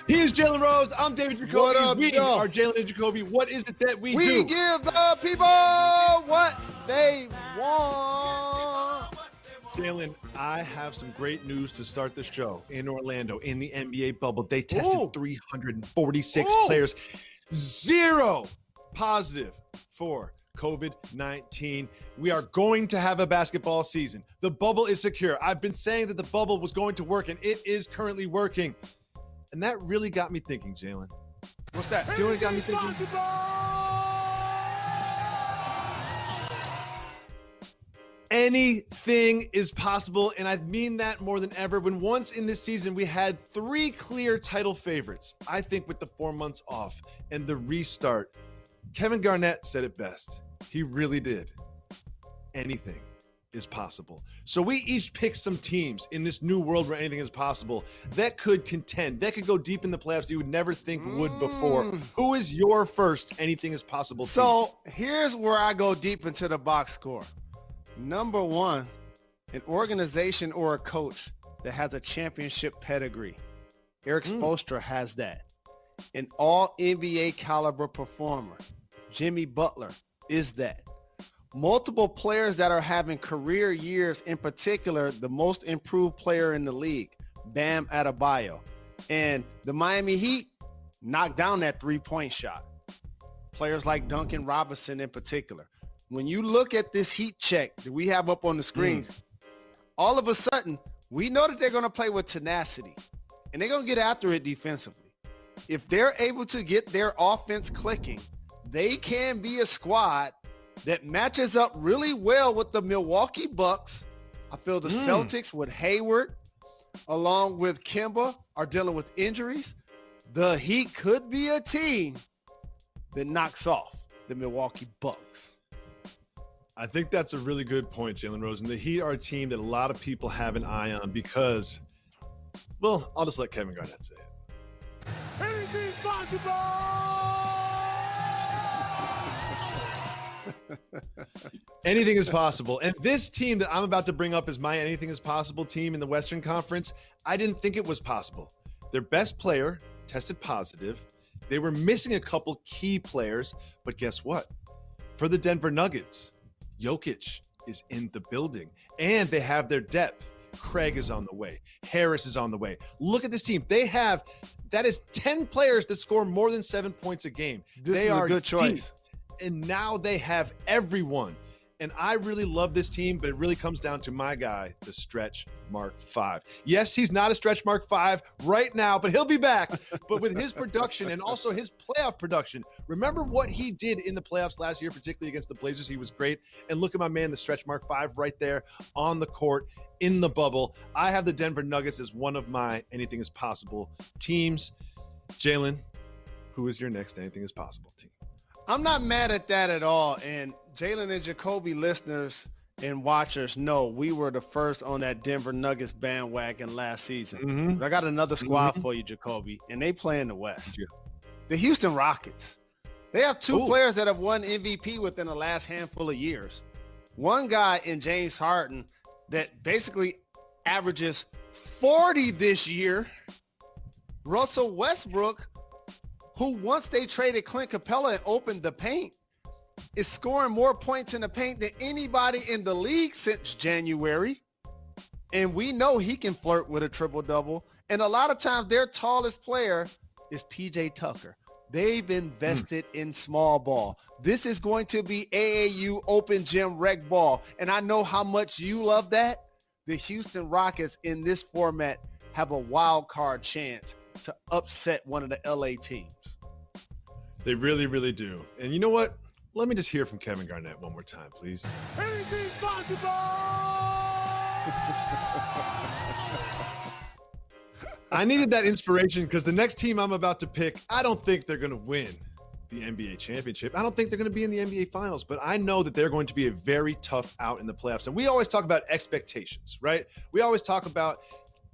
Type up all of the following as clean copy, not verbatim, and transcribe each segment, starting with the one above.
He is Jalen Rose. I'm David Jacoby. What up, we y'all? are Jalen and Jacoby. What is it that we do? We give the people what they want. Jalen, I have some great news to start the show. In Orlando, in the NBA bubble, they tested 346 players. 0 positive for COVID-19. We are going to have a basketball season. The bubble is secure. I've been saying that the bubble was going to work, and it is currently working. And that really got me thinking, Jalen. What's that? Do you know what got me thinking? Anything is possible, and I mean that more than ever. When once in this season we had 3 clear title favorites, I think with the 4 months off and the restart, Kevin Garnett said it best. He really did. Anything is possible. So we each picked some teams in this new world where anything is possible that could contend, that could go deep in the playoffs you would never think would before. Who is your first anything is possible team? So here's where I go deep into the box score. Number 1, an organization or a coach that has a championship pedigree. Eric Spoelstra has that. An all NBA caliber performer. Jimmy Butler is that. Multiple players that are having career years, in particular, the most improved player in the league, Bam Adebayo. And the Miami Heat knocked down that 3-point shot. Players like Duncan Robinson in particular. When you look at this Heat check that we have up on the screens, all of a sudden, we know that they're going to play with tenacity, and they're going to get after it defensively. If they're able to get their offense clicking, they can be a squad that matches up really well with the Milwaukee Bucks. I feel the Celtics with Hayward, along with Kemba, are dealing with injuries. The Heat could be a team that knocks off the Milwaukee Bucks. I think that's a really good point, Jalen Rose. And the Heat are a team that a lot of people have an eye on because, well, I'll just let Kevin Garnett say it. Anything's possible! Anything is possible. And this team that I'm about to bring up as my anything is possible team in the Western Conference, I didn't think it was possible. Their best player tested positive. They were missing a couple key players, but guess what? For the Denver Nuggets, Jokic is in the building, and they have their depth. Craig is on the way. Harris is on the way. Look at this team. That is 10 players that score more than 7 points a game. They are a good choice. Deep. And now they have everyone. And I really love this team, but it really comes down to my guy, the Stretch Mark 5. Yes, he's not a Stretch Mark 5 right now, but he'll be back. But with his production and also his playoff production, remember what he did in the playoffs last year, particularly against the Blazers. He was great. And look at my man, the Stretch Mark 5 right there on the court in the bubble. I have the Denver Nuggets as one of my anything is possible teams. Jalen, who is your next anything is possible team? I'm not mad at that at all. And Jalen and Jacoby listeners and watchers know we were the first on that Denver Nuggets bandwagon last season. But I got another squad for you, Jacoby, and they play in the West. Yeah. The Houston Rockets. They have 2 players that have won MVP within the last handful of years. One guy in James Harden that basically averages 40 this year. Russell Westbrook, who once they traded Clint Capella and opened the paint, is scoring more points in the paint than anybody in the league since January. And we know he can flirt with a triple-double. And a lot of times their tallest player is PJ Tucker. They've invested in small ball. This is going to be AAU open gym rec ball. And I know how much you love that. The Houston Rockets in this format have a wild card chance to upset one of the LA teams. They really, really do. And you know what? Let me just hear from Kevin Garnett one more time, please. Anything's possible! I needed that inspiration because the next team I'm about to pick, I don't think they're going to win the NBA championship. I don't think they're going to be in the NBA finals, but I know that they're going to be a very tough out in the playoffs. And we always talk about expectations, right? We always talk about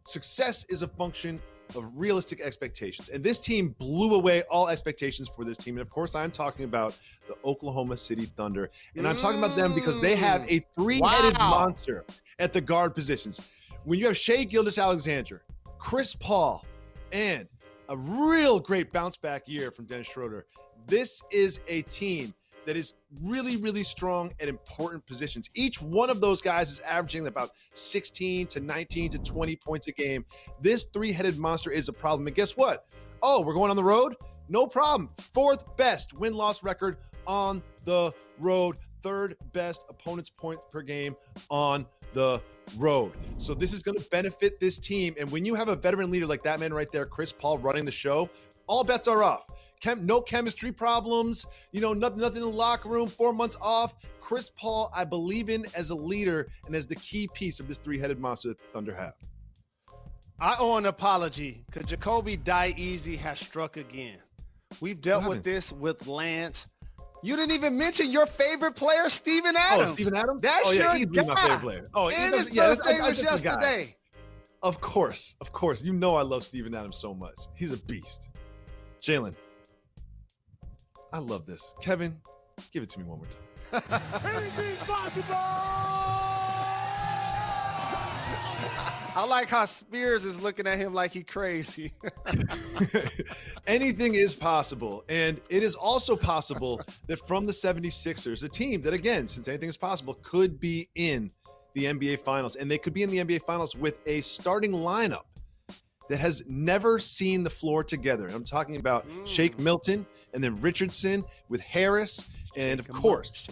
success is a function of realistic expectations. And this team blew away all expectations for this team. And of course, I'm talking about the Oklahoma City Thunder. And I'm talking about them because they have a 3-headed monster at the guard positions. When you have Shai Gilgeous-Alexander, Chris Paul, and a real great bounce back year from Dennis Schroeder. This is a team that is really, really strong at important positions. Each one of those guys is averaging about 16 to 19 to 20 points a game. This three-headed monster is a problem. And guess what? Oh, we're going on the road? No problem. 4th best win-loss record on the road. 3rd best opponent's point per game on the road. So this is going to benefit this team. And when you have a veteran leader like that man right there, Chris Paul, running the show, all bets are off. No chemistry problems, nothing in the locker room, 4 months off. Chris Paul, I believe in as a leader and as the key piece of this three-headed monster that the Thunder have. I owe an apology because Jacoby Die Easy has struck again. We've dealt with this with Lance. You didn't even mention your favorite player, Steven Adams. Oh, Steven Adams? That's your he's my favorite player. Oh, and his birthday was yesterday. Of course. You know I love Steven Adams so much. He's a beast. Jalen, I love this. Kevin, give it to me one more time. Anything's possible! I like how Spears is looking at him like he crazy. Anything is possible. And it is also possible that from the 76ers, a team that, again, since anything is possible, could be in the NBA Finals. And they could be in the NBA Finals with a starting lineup that has never seen the floor together. And I'm talking about Shake Milton and then Richardson with Harris and, of course,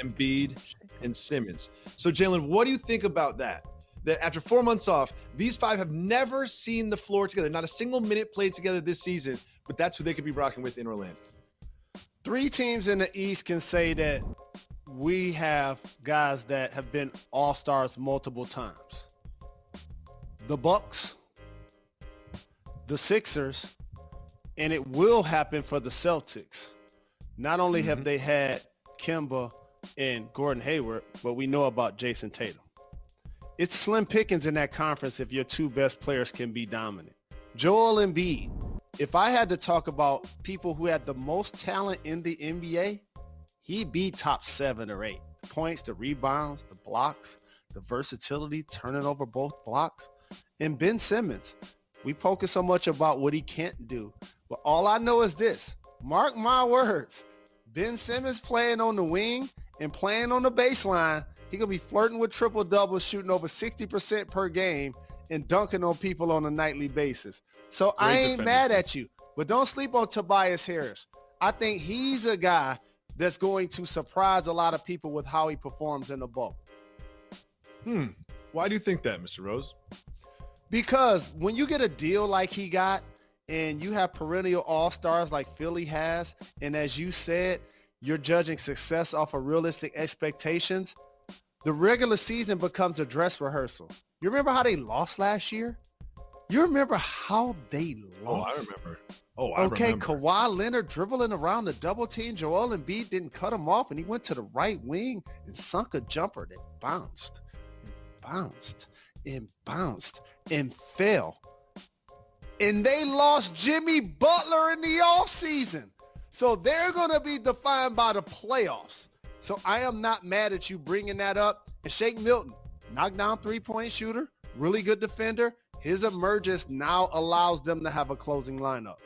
Embiid and Simmons. So, Jalen, what do you think about that? That after 4 months off, these 5 have never seen the floor together. Not a single minute played together this season, but that's who they could be rocking with in Orlando. 3 teams in the East can say that we have guys that have been all-stars multiple times. The Bucks, the Sixers, and it will happen for the Celtics. Not only have they had Kemba and Gordon Hayward, but we know about Jason Tatum. It's slim pickings in that conference if your 2 best players can be dominant. Joel Embiid, if I had to talk about people who had the most talent in the NBA, he'd be top 7 or 8. The points, the rebounds, the blocks, the versatility, turning over both blocks. And Ben Simmons, we focus so much about what he can't do. But all I know is this, mark my words, Ben Simmons playing on the wing and playing on the baseline, he's going to be flirting with triple-doubles, shooting over 60% per game, and dunking on people on a nightly basis. So I ain't mad at you, but don't sleep on Tobias Harris. I think he's a guy that's going to surprise a lot of people with how he performs in the bubble. Why do you think that, Mr. Rose? Because when you get a deal like he got and you have perennial all-stars like Philly has, and as you said, you're judging success off of realistic expectations, the regular season becomes a dress rehearsal. You remember how they lost last year? You remember how they lost? I remember. Okay, Kawhi Leonard dribbling around the double team. Joel Embiid didn't cut him off, and he went to the right wing and sunk a jumper that bounced and fell. And they lost Jimmy Butler in the offseason. So they're going to be defined by the playoffs. So I am not mad at you bringing that up. And Shake Milton, knockdown three-point shooter, really good defender. His emergence now allows them to have a closing lineup.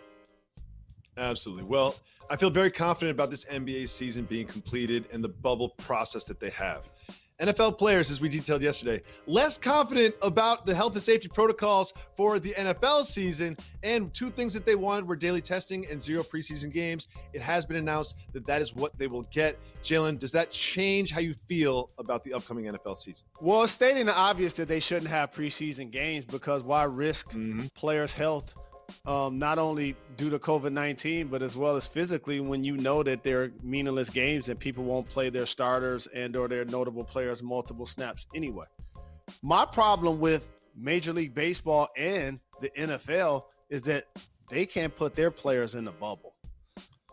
Absolutely. Well, I feel very confident about this NBA season being completed and the bubble process that they have. NFL players, as we detailed yesterday, less confident about the health and safety protocols for the NFL season. And 2 things that they wanted were daily testing and 0 preseason games. It has been announced that that is what they will get. Jalen, does that change how you feel about the upcoming NFL season? Well, it's stating the obvious that they shouldn't have preseason games because why risk players' health, not only due to COVID-19, but as well as physically when you know that they're meaningless games and people won't play their starters and or their notable players multiple snaps anyway. My problem with Major League Baseball and the NFL is that they can't put their players in the bubble.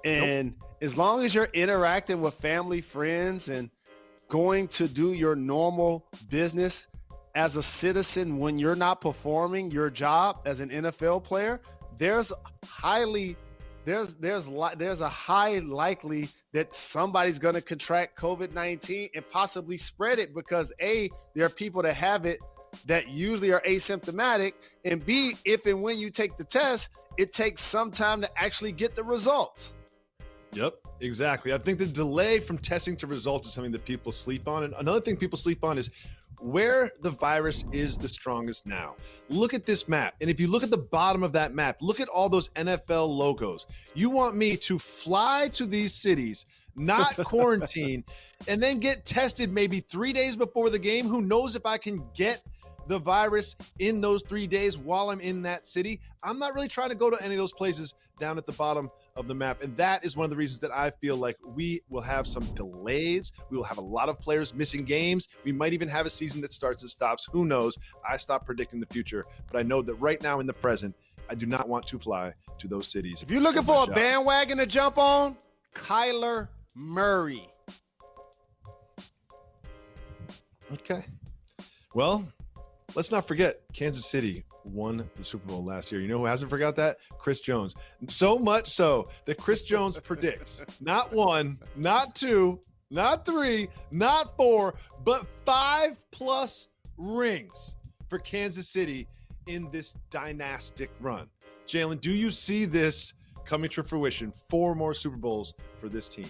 And as long as you're interacting with family, friends, and going to do your normal business as a citizen when you're not performing your job as an NFL player, there's a high likely that somebody's going to contract COVID-19 and possibly spread it because A, there are people that have it that usually are asymptomatic, and B, if and when you take the test, it takes some time to actually get the results. Yep, exactly. I think the delay from testing to results is something that people sleep on. And another thing people sleep on is where the virus is the strongest now. Look at this map. And if you look at the bottom of that map, look at all those NFL logos. You want me to fly to these cities, not quarantine, and then get tested maybe 3 days before the game? Who knows if I can get the virus in those 3 days while I'm in that city? I'm not really trying to go to any of those places down at the bottom of the map. And that is one of the reasons that I feel like we will have some delays. We will have a lot of players missing games. We might even have a season that starts and stops. Who knows? I stopped predicting the future, but I know that right now in the present, I do not want to fly to those cities. If you're looking for a bandwagon to jump on, Kyler Murray. Okay. Well, let's not forget, Kansas City won the Super Bowl last year. You know who hasn't forgot that? Chris Jones. So much so that Chris Jones predicts not 1, not 2, not 3, not 4, but 5+ rings for Kansas City in this dynastic run. Jalen, do you see this coming to fruition? 4 more Super Bowls for this team.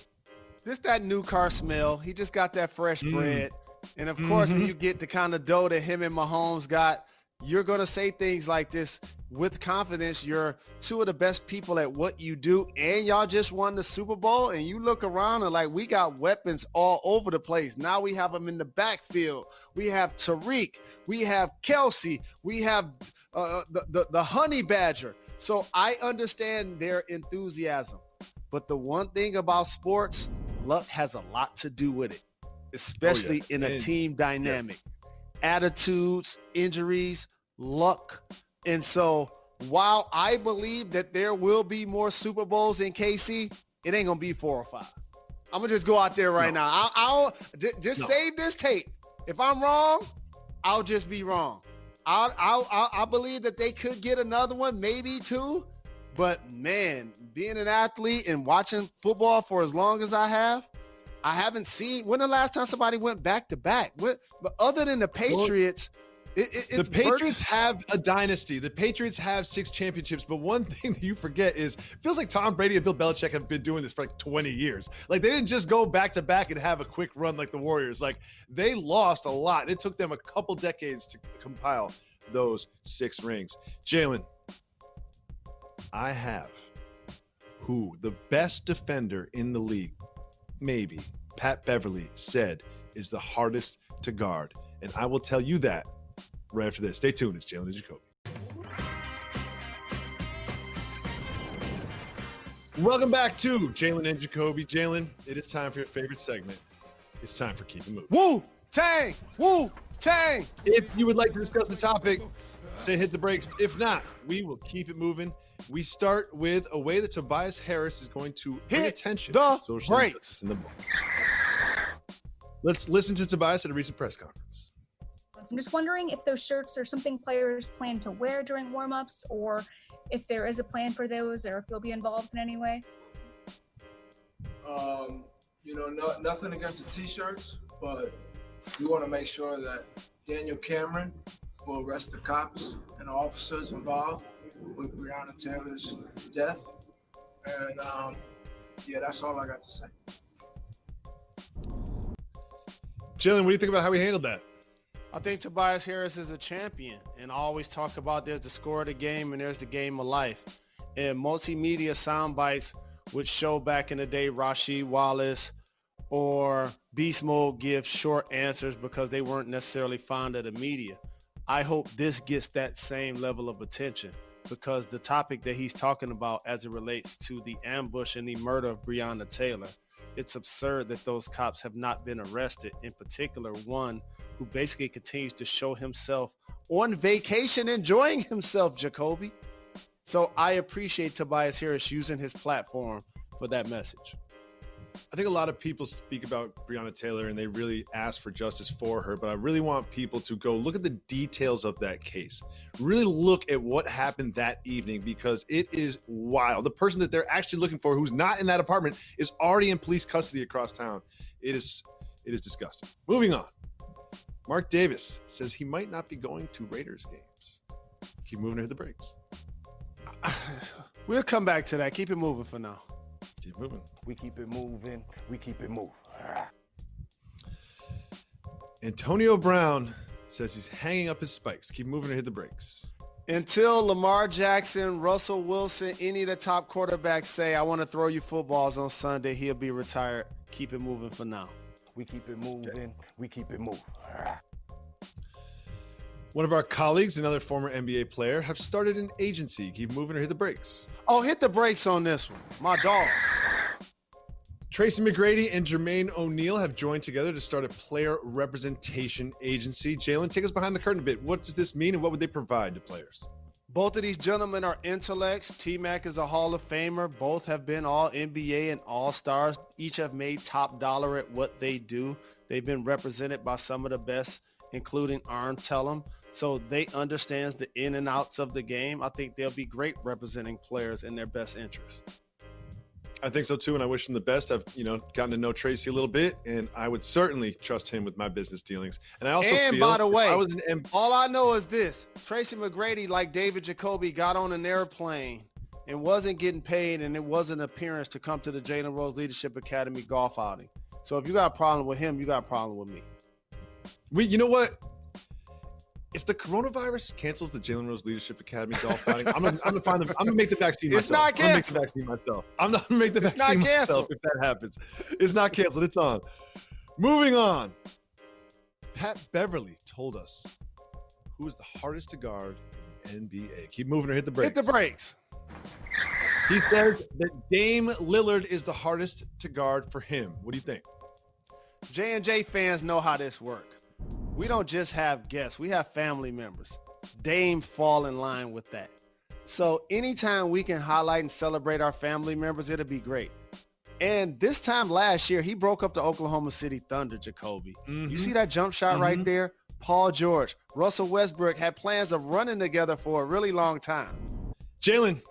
This that new car smell. He just got that fresh bread. And, of course, when you get the kind of dough that him and Mahomes got, you're going to say things like this with confidence. You're 2 of the best people at what you do, and y'all just won the Super Bowl, and you look around and like, we got weapons all over the place. Now we have them in the backfield. We have Tariq. We have Kelsey. We have the Honey Badger. So I understand their enthusiasm. But the one thing about sports, luck has a lot to do with it, especially in a team dynamic. Yes. Attitudes, injuries, luck. And so while I believe that there will be more Super Bowls in KC, it ain't going to be 4 or 5. I'm going to just go out there right now. I'll just save this tape. If I'm wrong, I'll just be wrong. I believe that they could get another one, maybe 2. But, man, being an athlete and watching football for as long as I haven't seen, when the last time somebody went back-to-back? But other than the Patriots, the Patriots have a dynasty. The Patriots have 6 championships. But one thing that you forget is, it feels like Tom Brady and Bill Belichick have been doing this for like 20 years. Like, they didn't just go back-to-back and have a quick run like the Warriors. Like, they lost a lot. It took them a couple decades to compile those 6 rings. Jalen, I have who the best defender in the league, maybe, Pat Beverly, said is the hardest to guard. And I will tell you that right after this. Stay tuned. It's Jalen Jacoby. Welcome back to Jalen and Jacoby. Jalen, it is time for your favorite segment. It's time for Keep It Moving. Woo-Tang! Woo-Tang! If you would like to discuss the topic, say hit the brakes. If not, we will keep it moving. We start with a way that Tobias Harris is going to bring attention the to social brakes. Justice in the ball. Let's listen to Tobias at a recent press conference. I'm just wondering if those shirts are something players plan to wear during warmups, or if there is a plan for those, or if you'll be involved in any way. Nothing against the t-shirts, but we want to make sure that Daniel Cameron will arrest the cops and officers involved with Breonna Taylor's death. And that's all I got to say. Jalen, what do you think about how we handled that? I think Tobias Harris is a champion, and I always talk about there's the score of the game and there's the game of life. And multimedia sound bites would show back in the day Rasheed Wallace or Beast Mode give short answers because they weren't necessarily fond of the media. I hope this gets that same level of attention, because the topic that he's talking about as it relates to the ambush and the murder of Breonna Taylor, it's absurd that those cops have not been arrested, in particular one who basically continues to show himself on vacation enjoying himself, Jacoby. So I appreciate Tobias Harris using his platform for that message. I think a lot of people speak about Breonna Taylor and they really ask for justice for her, but I really want people to go look at the details of that case. Really look at what happened that evening, because it is wild. The person that they're actually looking for, who's not in that apartment, is already in police custody across town. It is disgusting. Moving on. Mark Davis says he might not be going to Raiders games. Keep moving to the breaks. We'll come back to that. Keep it moving for now. Keep moving. We keep it moving. We keep it moving. Antonio Brown says he's hanging up his spikes. Keep moving or hit the brakes. Until Lamar Jackson, Russell Wilson, any of the top quarterbacks say, I want to throw you footballs on Sunday, he'll be retired. Keep it moving for now. We keep it moving. We keep it moving. One of our colleagues, another former NBA player, have started an agency. Keep moving or hit the brakes. Oh, hit the brakes on this one. My dog. Tracy McGrady and Jermaine O'Neal have joined together to start a player representation agency. Jalen, take us behind the curtain a bit. What does this mean and what would they provide to players? Both of these gentlemen are intellects. T-Mac is a Hall of Famer. Both have been all NBA and all-stars. Each have made top dollar at what they do. They've been represented by some of the best, including Arn Tellem. So they understands the in and outs of the game. I think they'll be great representing players in their best interest. I think so too, and I wish him the best. I've, gotten to know Tracy a little bit, and I would certainly trust him with my business dealings. And I also feel, by the way, all I know is this: Tracy McGrady, like David Jacoby, got on an airplane and wasn't getting paid, and it was an appearance to come to the Jalen Rose Leadership Academy golf outing. So if you got a problem with him, you got a problem with me. You know what? If the coronavirus cancels the Jalen Rose Leadership Academy golf outing, I'm gonna make the vaccine myself. It's not canceled. I'm not gonna make the vaccine myself if that happens. It's not canceled. It's on. Moving on. Pat Beverly told us who is the hardest to guard in the NBA. Keep moving or hit the brakes. Hit the brakes. He says that Dame Lillard is the hardest to guard for him. What do you think? J&J fans know how this works. We don't just have guests. We have family members. Dame fall in line with that. So anytime we can highlight and celebrate our family members, it'll be great. And this time last year, he broke up the Oklahoma City Thunder, Jacoby. Mm-hmm. You see that jump shot right there? Paul George, Russell Westbrook had plans of running together for a really long time. Jalen,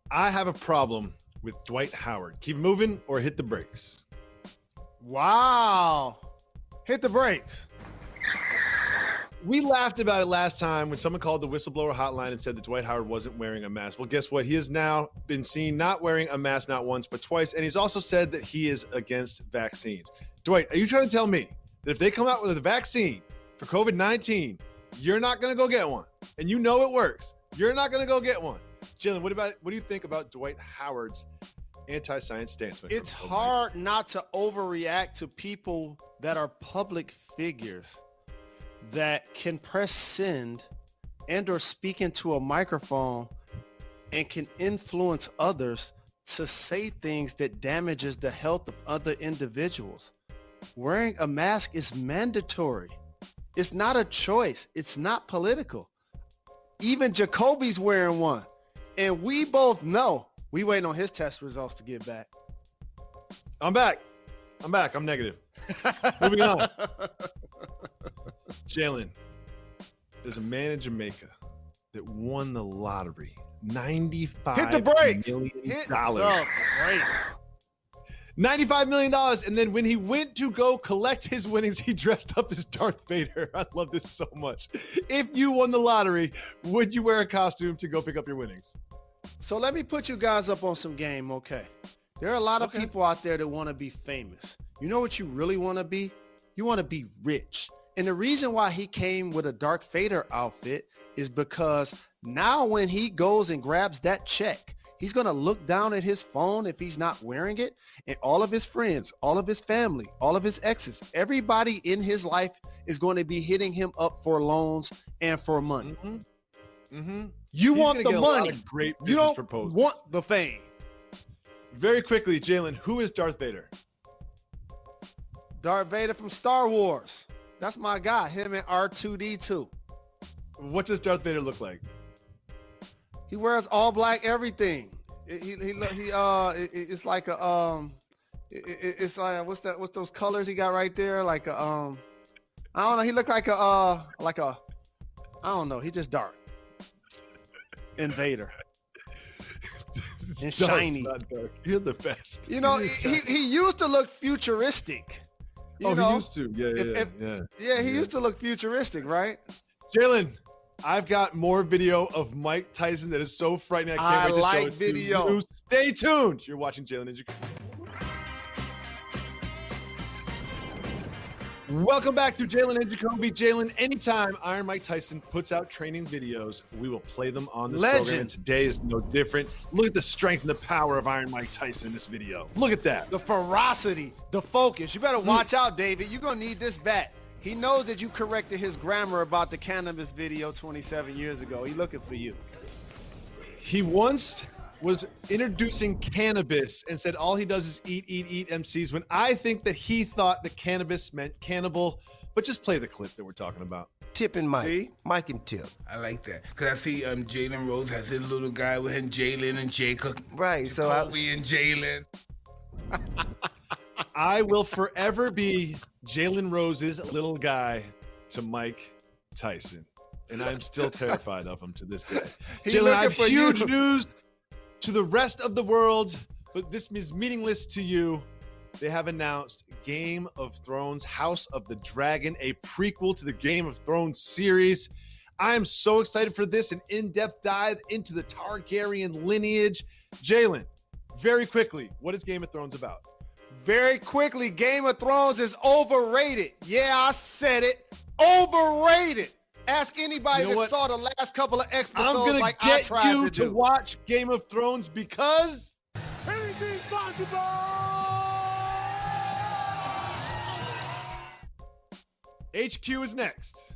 I have a problem with Dwight Howard. Keep moving or hit the brakes. Wow. Hit the brakes. We laughed about it last time when someone called the whistleblower hotline and said that Dwight Howard wasn't wearing a mask. Well, guess what? He has now been seen not wearing a mask not once, but twice. And he's also said that he is against vaccines. Dwight, are you trying to tell me that if they come out with a vaccine for COVID-19, you're not going to go get one? And you know it works. You're not going to go get one. Jalen, what do you think about Dwight Howard's anti-science stance? It's hard not to overreact to people that are public figures that can press send and or speak into a microphone and can influence others to say things that damages the health of other individuals. Wearing a mask is mandatory. It's not a choice. It's not political. Even Jacoby's wearing one. And we both know we waiting on his test results to get back. I'm back. I'm negative. Moving on. Jalen, there's a man in Jamaica that won the lottery. $95 million. $95 million. And then when he went to go collect his winnings, he dressed up as Darth Vader. I love this so much. If you won the lottery, would you wear a costume to go pick up your winnings? So let me put you guys up on some game, okay? There are a lot of people out there that want to be famous. You know what you really want to be? You want to be rich. And the reason why he came with a Darth Vader outfit is because now when he goes and grabs that check, he's going to look down at his phone if he's not wearing it, and all of his friends, all of his family, all of his exes, everybody in his life is going to be hitting him up for loans and for money. You want the money. Great you don't proposals. Want the fame. Very quickly, Jalen, who is Darth Vader? Darth Vader from Star Wars. That's my guy, him and R2-D2. What does Darth Vader look like? He wears all black everything. It's like a it's like what's those colors he got right there? Like a I don't know. He looked like a I don't know. He just dark. Invader. And shiny. Not dark. You're the best. You know, he used to look futuristic. He used to. Yeah. Yeah, he used to look futuristic, right? Jalen, I've got more video of Mike Tyson that is so frightening. I can't wait to show it video. to you. Stay tuned. You're watching Jalen Jacoby. Welcome back to Jalen Jacoby. Jalen, anytime Iron Mike Tyson puts out training videos, we will play them on this program. And today is no different. Look at the strength and the power of Iron Mike Tyson in this video. Look at that. The ferocity, the focus. You better watch out, David. You're going to need this bat. He knows that you corrected his grammar about the cannabis video 27 years ago. He's looking for you. He once was introducing cannabis and said all he does is eat MCs, when I think that he thought that cannabis meant cannibal. But just play the clip that we're talking about. Tip and Mike. See? Mike and Tip. I like that. Because I see Jalen Rose has his little guy with him, Jalen and Jacob. Right. So Jacoby and Jalen. I will forever be Jalen Rose's little guy to Mike Tyson. And I'm still terrified of him to this day. Jalen, I have huge news to the rest of the world, but this is meaningless to you. They have announced Game of Thrones House of the Dragon, a prequel to the Game of Thrones series. I am so excited for this, an in-depth dive into the Targaryen lineage. Jalen, very quickly, what is Game of Thrones about? Very quickly, Game of Thrones is overrated. Yeah, I said it. Overrated. Ask anybody that saw the last couple of episodes. I'm going like to get I tried you to to watch Game of Thrones because Anything's possible! HQ is next.